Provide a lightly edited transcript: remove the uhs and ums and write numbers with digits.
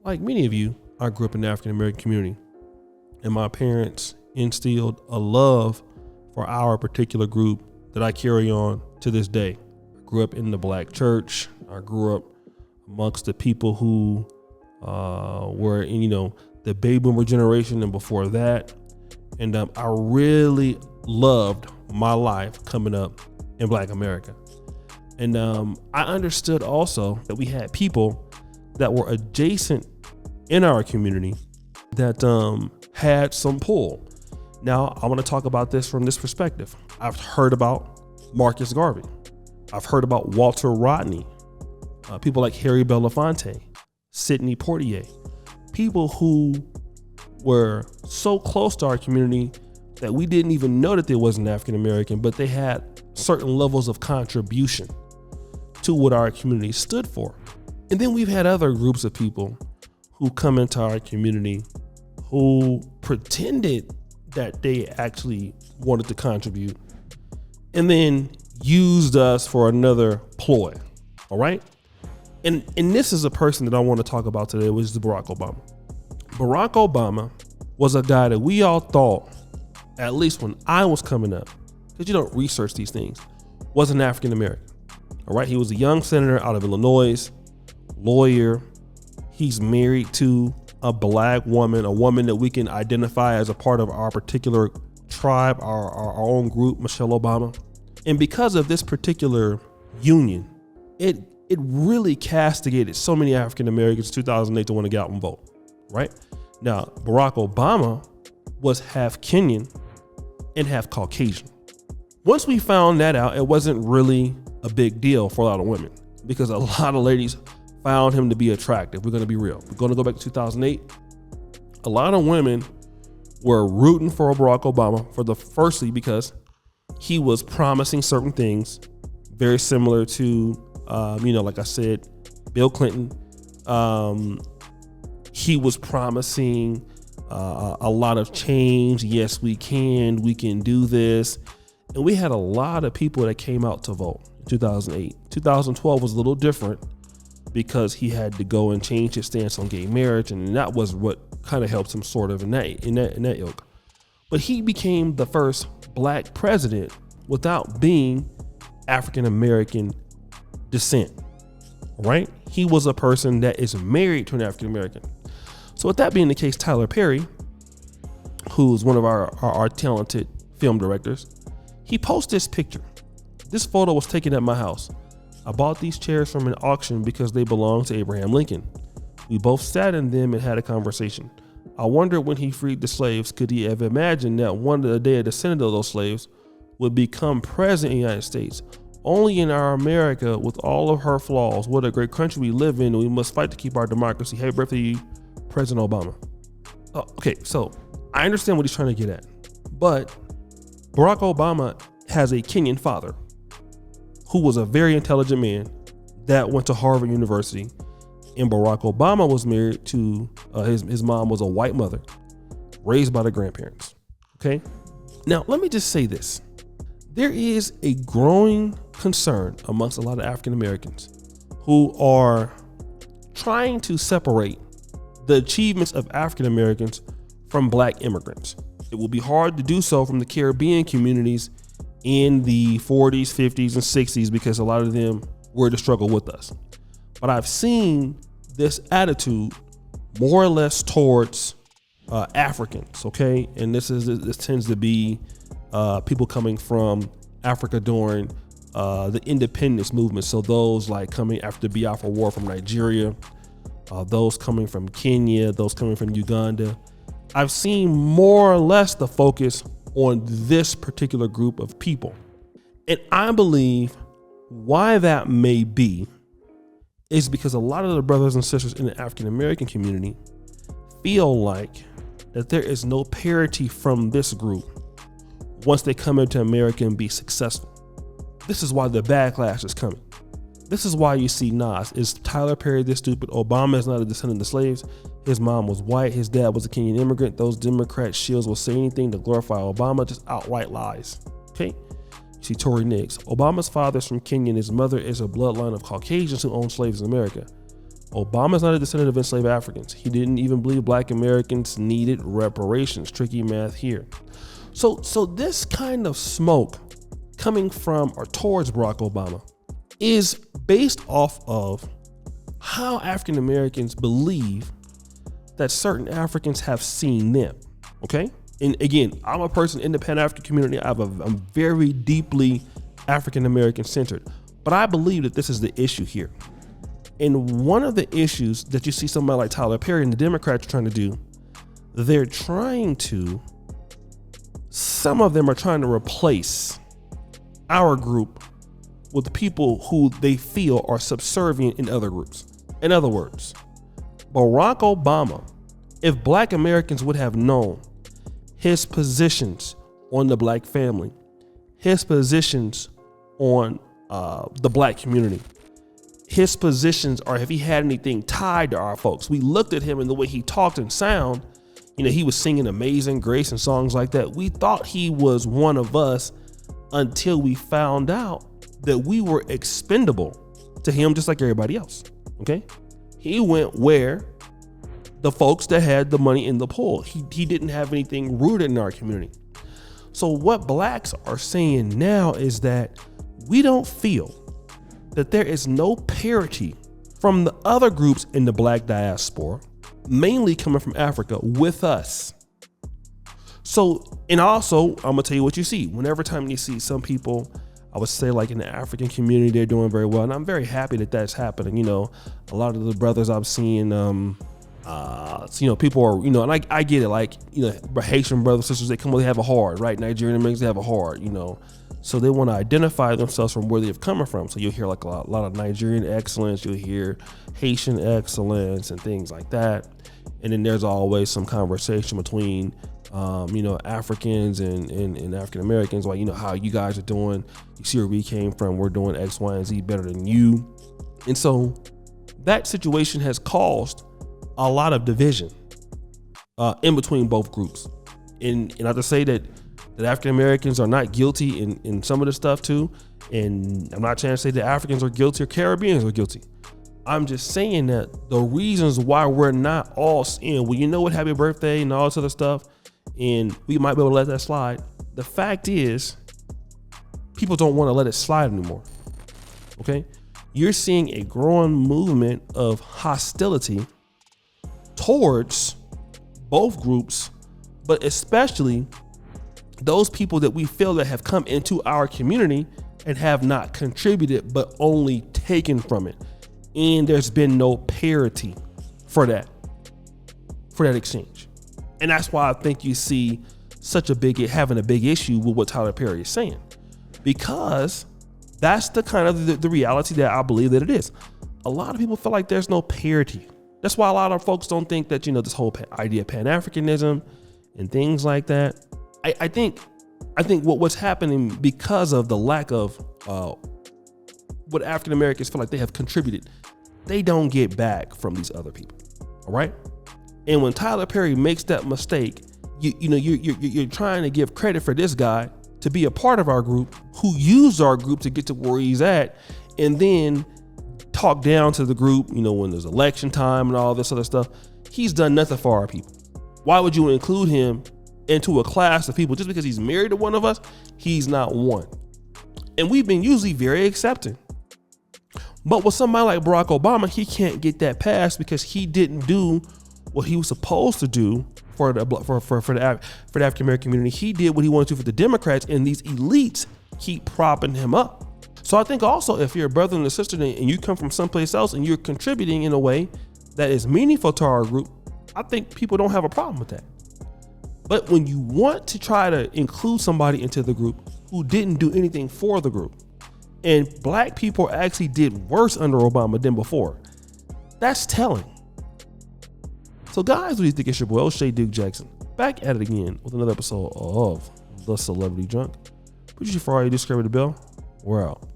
Like many of you, I grew up in the African American community, and my parents instilled a love for our particular group that I carry on to this day. I grew up in the black church. I grew up amongst the people who were in, the baby boomer generation and before that. And I really loved my life coming up in Black America. And I understood also that we had people that were adjacent in our community that had some pull. Now, I want to talk about this from this perspective. I've heard about Marcus Garvey. I've heard about Walter Rodney, people like Harry Belafonte, Sidney Poitier, people who were so close to our community that we didn't even know that they wasn't African American, but they had certain levels of contribution to what our community stood for. And then we've had other groups of people who come into our community who pretended that they actually wanted to contribute and then used us for another ploy. All right. And this is a person that I want to talk about today, which is Barack Obama. Barack Obama was a guy that we all thought, at least when I was coming up, because you don't research these things, was an African American. All right. He was a young senator out of Illinois, lawyer. He's married to a black woman, a woman that we can identify as a part of our particular tribe, our own group, Michelle Obama. And because of this particular union, it really castigated so many African Americans in 2008 to want to get out and vote, right? Now, Barack Obama was half Kenyan and half Caucasian. Once we found that out, it wasn't really a big deal for a lot of women because a lot of ladies found him to be attractive. We're going to be real. We're going to go back to 2008. A lot of women were rooting for Barack Obama firstly because he was promising certain things very similar to, like I said, Bill Clinton. He was promising a lot of change. Yes, we can do this. And we had a lot of people that came out to vote in 2008. 2012 was a little different because he had to go and change his stance on gay marriage, and that was what kind of helped him sort of in that ilk. But he became the first black president without being African American descent, right? He was a person that is married to an African American. So with that being the case, Tyler Perry, who's one of our talented film directors, he posted this picture. This photo was taken at my house. I bought these chairs from an auction because they belonged to Abraham Lincoln. We both sat in them and had a conversation. I wondered when he freed the slaves, could he have imagined that one day a descendant of those slaves would become president in the United States? Only in our America, with all of her flaws, what a great country we live in, and we must fight to keep our democracy. Happy birthday, President Obama. Okay, so I understand what he's trying to get at, but Barack Obama has a Kenyan father who was a very intelligent man that went to Harvard University, and Barack Obama was married to his mom was a white mother raised by the grandparents. Okay. Now, let me just say this. There is a growing concern amongst a lot of African Americans who are trying to separate the achievements of African Americans from black immigrants. It will be hard to do so from the Caribbean communities in the 40s, 50s, and 60s because a lot of them were to struggle with us. But I've seen this attitude more or less towards Africans, okay? And this tends to be people coming from Africa during the independence movement. So those like coming after the Biafra War from Nigeria, those coming from Kenya, those coming from Uganda. I've seen more or less the focus on this particular group of people. And I believe why that may be is because a lot of the brothers and sisters in the African American community feel like that there is no parity from this group once they come into America and be successful. This is why the backlash is coming. This is why you see Nas. Is Tyler Perry this stupid? Obama is not a descendant of slaves. His mom was white. His dad was a Kenyan immigrant. Those Democrat shills will say anything to glorify Obama, just outright lies. Okay? You see Tory Nix. Obama's father is from Kenya and his mother is a bloodline of Caucasians who owned slaves in America. Obama's not a descendant of enslaved Africans. He didn't even believe black Americans needed reparations. Tricky math here. So this kind of smoke coming from or towards Barack Obama is based off of how African Americans believe that certain Africans have seen them. Okay. And again, I'm a person in the Pan-African community. I'm very deeply African American centered, but I believe that this is the issue here. And one of the issues that you see somebody like Tyler Perry and the Democrats trying to do, some of them are trying to replace our group with the people who they feel are subservient in other groups. In other words, Barack Obama, if black Americans would have known his positions on the black family, his positions on the black community, his positions, or if he had anything tied to our folks, we looked at him and the way he talked and sound, he was singing Amazing Grace and songs like that. We thought he was one of us until we found out that we were expendable to him just like everybody else. Okay. He went where the folks that had the money in the pool. He didn't have anything rooted in our community. So what blacks are saying now is that we don't feel that there is no parity from the other groups in the black diaspora, mainly coming from Africa, with us. So, and also, I'm gonna tell you what you see. Whenever time you see some people, I would say like in the African community, they're doing very well. And I'm very happy that that's happening. A lot of the brothers I'm seeing, people are, and I get it, like, Haitian brothers, sisters, they have a hard, right? Nigerian Americans, they have a hard, so they want to identify themselves from where they've come from. So you'll hear like a lot of Nigerian excellence, you'll hear Haitian excellence and things like that. And then there's always some conversation between, Africans and African Americans, like, how you guys are doing. You see where we came from. We're doing X, Y, and Z better than you. And so that situation has caused a lot of division in between both groups. And I have to say that African Americans are not guilty in some of this stuff too. And I'm not trying to say that Africans are guilty or Caribbeans are guilty. I'm just saying that the reasons why we're not all saying, well, happy birthday and all this other stuff, and we might be able to let that slide. The fact is, people don't want to let it slide anymore. Okay? You're seeing a growing movement of hostility towards both groups, but especially those people that we feel that have come into our community and have not contributed, but only taken from it. And there's been no parity for that exchange. And that's why I think you see having a big issue with what Tyler Perry is saying, because that's the kind of the reality that I believe that it is. A lot of people feel like there's no parity. That's why a lot of folks don't think that, this whole idea of Pan-Africanism and things like that. I think what's happening because of the lack of what African Americans feel like they have contributed, they don't get back from these other people. All right. And when Tyler Perry makes that mistake, you're trying to give credit for this guy to be a part of our group who used our group to get to where he's at, and then talk down to the group, when there's election time and all this other stuff. He's done nothing for our people. Why would you include him into a class of people just because he's married to one of us? He's not one. And we've been usually very accepting. But with somebody like Barack Obama, he can't get that passed because he didn't do what he was supposed to do for the African American community. He did what he wanted to for the Democrats, and these elites keep propping him up. So I think also, if you're a brother and a sister and you come from someplace else and you're contributing in a way that is meaningful to our group, I think people don't have a problem with that. But when you want to try to include somebody into the group who didn't do anything for the group, and black people actually did worse under Obama than before, that's telling. So guys, what do you think? It's your boy O'Shea Duke Jackson, back at it again with another episode of The Celebrity Drunk. Appreciate you for all you do. Scrape the bell. We're out.